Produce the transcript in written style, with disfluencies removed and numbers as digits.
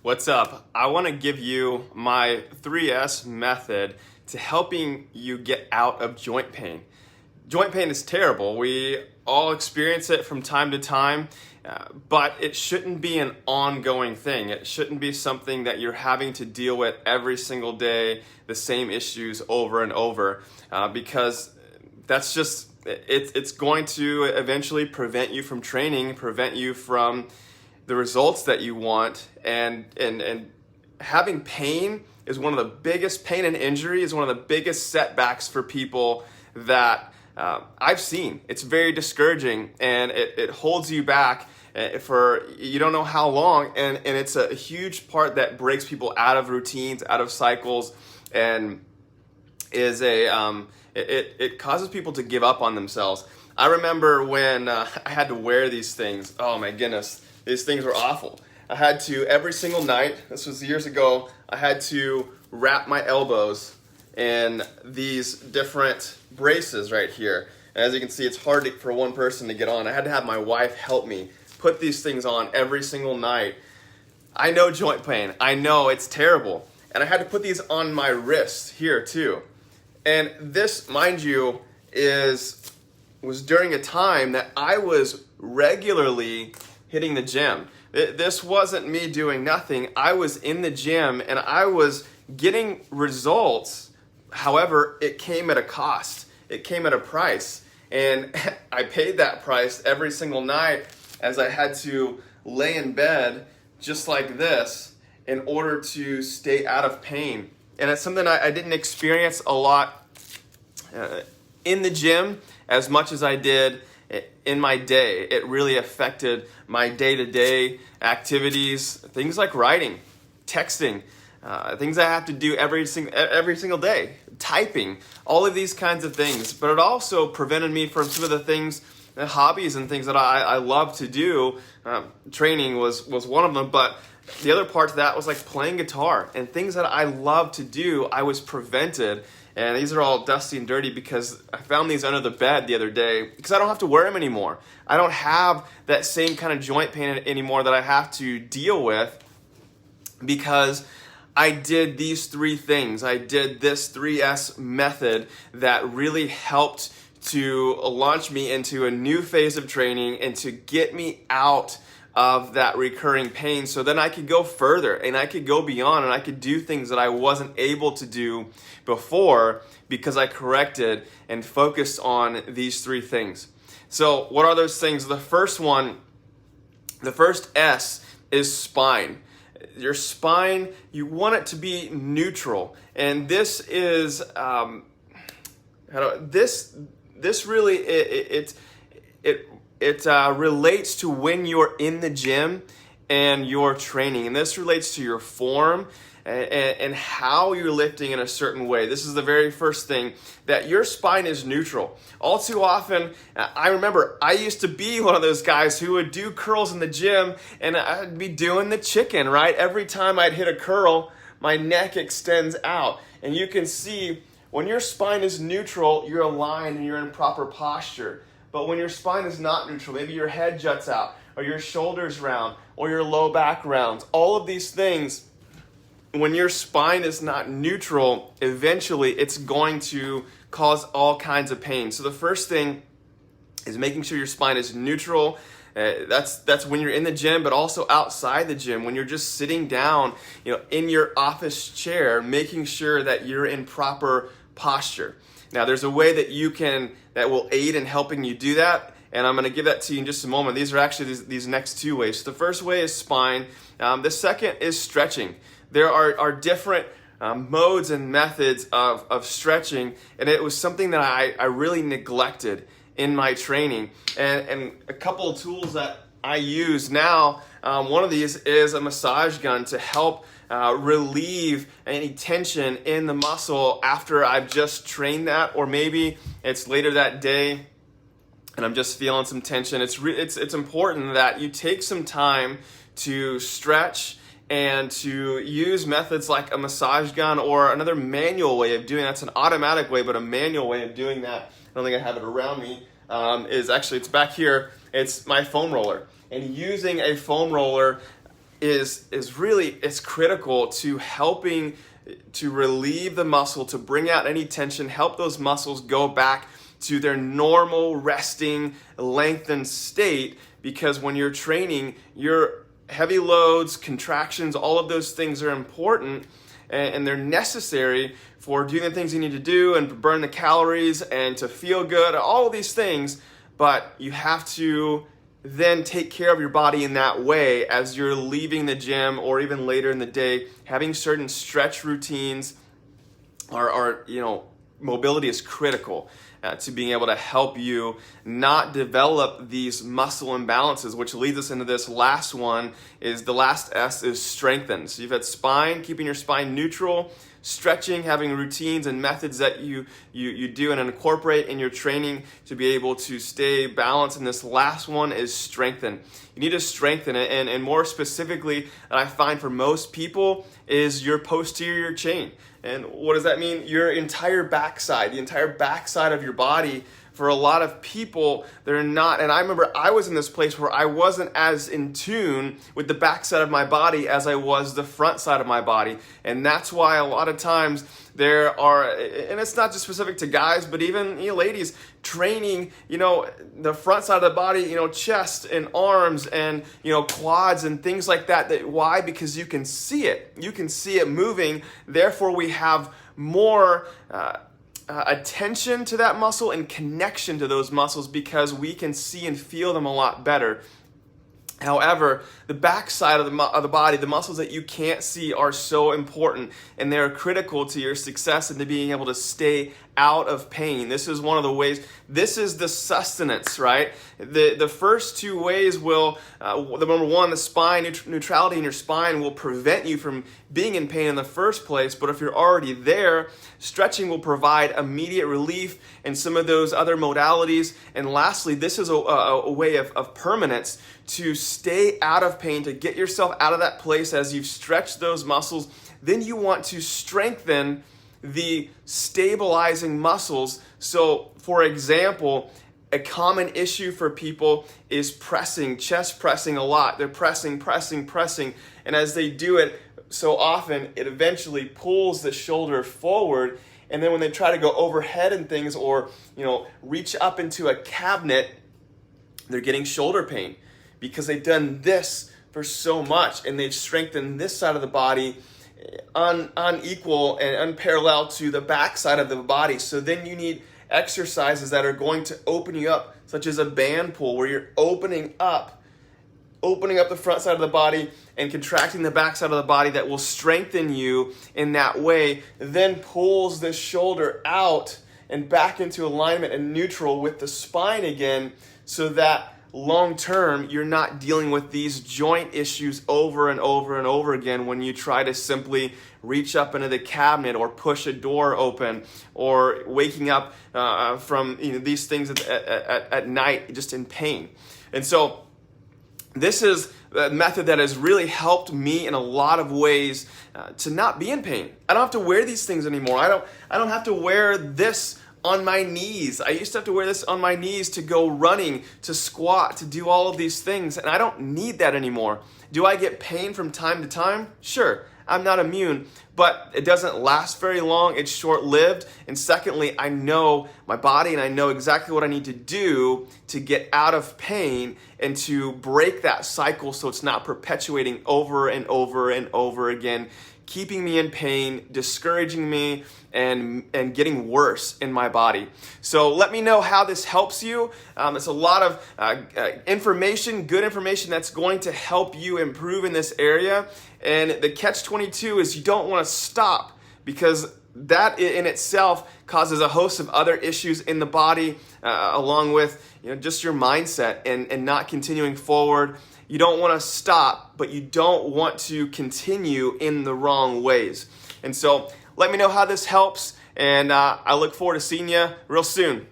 What's up? I want to give you my 3S method to helping you get out of joint pain. Joint pain is terrible. We all experience it from time to time, but it shouldn't be an ongoing thing. It shouldn't be something that you're having to deal with every single day, the same issues over and over, because that's just, it's going to eventually prevent you from training, prevent you from the results that you want, and having pain is one of the biggest, pain and injury is one of the biggest setbacks for people that I've seen. It's very discouraging, and it holds you back for you don't know how long, and it's a huge part that breaks people out of routines, out of cycles, and is it causes people to give up on themselves. I remember when I had to wear these things. Oh my goodness. These things were awful. I had to, every single night, this was years ago, I had to wrap my elbows in these different braces right here. And as you can see, it's hard for one person to get on. I had to have my wife help me put these things on every single night. I know joint pain. I know it's terrible. And I had to put these on my wrist here too. And this, mind you, was during a time that I was regularly hitting the gym. This wasn't me doing nothing. I was in the gym and I was getting results. However, it came at a cost. It came at a price. And I paid that price every single night as I had to lay in bed just like this in order to stay out of pain. And it's something I didn't experience a lot in the gym as much as I did in my day. It really affected my day-to-day activities, things like writing, texting, things I have to do every single day, typing, all of these kinds of things. But it also prevented me from some of the things, the hobbies and things that I love to do. Training was one of them, but the other part to that was like playing guitar and things that I love to do, I was prevented. And these are all dusty and dirty because I found these under the bed the other day because I don't have to wear them anymore. I don't have that same kind of joint pain anymore that I have to deal with because I did these three things. I did this 3S method that really helped to launch me into a new phase of training and to get me out of that recurring pain so then I could go further and I could go beyond and I could do things that I wasn't able to do before because I corrected and focused on these three things. So what are those things? The first S is spine. Your spine, you want it to be neutral, and this is this really it relates to when you're in the gym and you're training, and this relates to your form and how you're lifting in a certain way. This is the very first thing, that your spine is neutral. All too often, I remember I used to be one of those guys who would do curls in the gym and I'd be doing the chicken, right? Every time I'd hit a curl, my neck extends out. And you can see when your spine is neutral, you're aligned and you're in proper posture. But when your spine is not neutral, maybe your head juts out, or your shoulders round, or your low back rounds, all of these things, when your spine is not neutral, eventually it's going to cause all kinds of pain. So the first thing is making sure your spine is neutral. That's when you're in the gym, but also outside the gym, when you're just sitting down, in your office chair, making sure that you're in proper posture. Now, there's a way that will aid in helping you do that, and I'm going to give that to you in just a moment. These are actually these next two ways. So the first way is spine. The second is stretching. There are different modes and methods of stretching, and it was something that I really neglected in my training. And a couple of tools that I use now, one of these is a massage gun to help relieve any tension in the muscle after I've just trained that, or maybe it's later that day and I'm just feeling some tension. It's important that you take some time to stretch and to use methods like a massage gun or another manual way of doing that. That's an automatic way, but a manual way of doing that, I don't think I have it around me, it's back here. It's my foam roller. And using a foam roller is really, it's critical to helping to relieve the muscle, to bring out any tension, help those muscles go back to their normal resting, lengthened state. Because when you're training, your heavy loads, contractions, all of those things are important, and they're necessary for doing the things you need to do and to burn the calories and to feel good, all of these things. But you have to then take care of your body in that way as you're leaving the gym or even later in the day. Having certain stretch routines mobility is critical to being able to help you not develop these muscle imbalances, which leads us into this last one. Is the last S is strengthen. So you've had spine, keeping your spine neutral, stretching, having routines and methods that you do and incorporate in your training to be able to stay balanced. And this last one is strengthen. You need to strengthen it, and more specifically, that I find for most people is your posterior chain. And what does that mean? Your entire backside, the entire backside of your body. For a lot of people, they're not, and I remember I was in this place where I wasn't as in tune with the backside of my body as I was the front side of my body. And that's why a lot of times there are, and it's not just specific to guys, but even ladies training, the front side of the body, chest and arms and, quads and things like that. Why? Because you can see it. You can see it moving. Therefore, we have more attention to that muscle and connection to those muscles because we can see and feel them a lot better. However, the backside of the body, the muscles that you can't see, are so important, and they're critical to your success and to being able to stay out of pain. This is one of the ways. This is the sustenance, right? The first two ways will, the number one, the spine, neutrality in your spine will prevent you from being in pain in the first place. But if you're already there, stretching will provide immediate relief and some of those other modalities. And lastly, this is a way of permanence to stay out of pain, to get yourself out of that place as you've stretched those muscles. Then you want to strengthen the stabilizing muscles. So, for example, a common issue for people is pressing, chest pressing a lot. They're pressing. And as they do it so often, it eventually pulls the shoulder forward. And then when they try to go overhead and things, or, reach up into a cabinet, they're getting shoulder pain because they've done this for so much and they've strengthened this side of the body unequal and unparalleled to the back side of the body. So then you need exercises that are going to open you up, such as a band pull, where you're opening up the front side of the body and contracting the back side of the body, that will strengthen you in that way, then pulls the shoulder out and back into alignment and neutral with the spine again, so that long term, you're not dealing with these joint issues over and over and over again when you try to simply reach up into the cabinet or push a door open, or waking up from these things at night just in pain. And so this is a method that has really helped me in a lot of ways to not be in pain. I don't have to wear these things anymore. I don't have to wear this on my knees. I used to have to wear this on my knees to go running, to squat, to do all of these things, and I don't need that anymore. Do I get pain from time to time? Sure, I'm not immune, but it doesn't last very long. It's short-lived, and secondly, I know my body and I know exactly what I need to do to get out of pain and to break that cycle so it's not perpetuating over and over and over again, keeping me in pain, discouraging me, and getting worse in my body. So let me know how this helps you. It's a lot of information, good information that's going to help you improve in this area. And the catch-22 is you don't want to stop, because that in itself causes a host of other issues in the body, along with just your mindset and not continuing forward. You don't want to stop, but you don't want to continue in the wrong ways. And so let me know how this helps, and I look forward to seeing you real soon.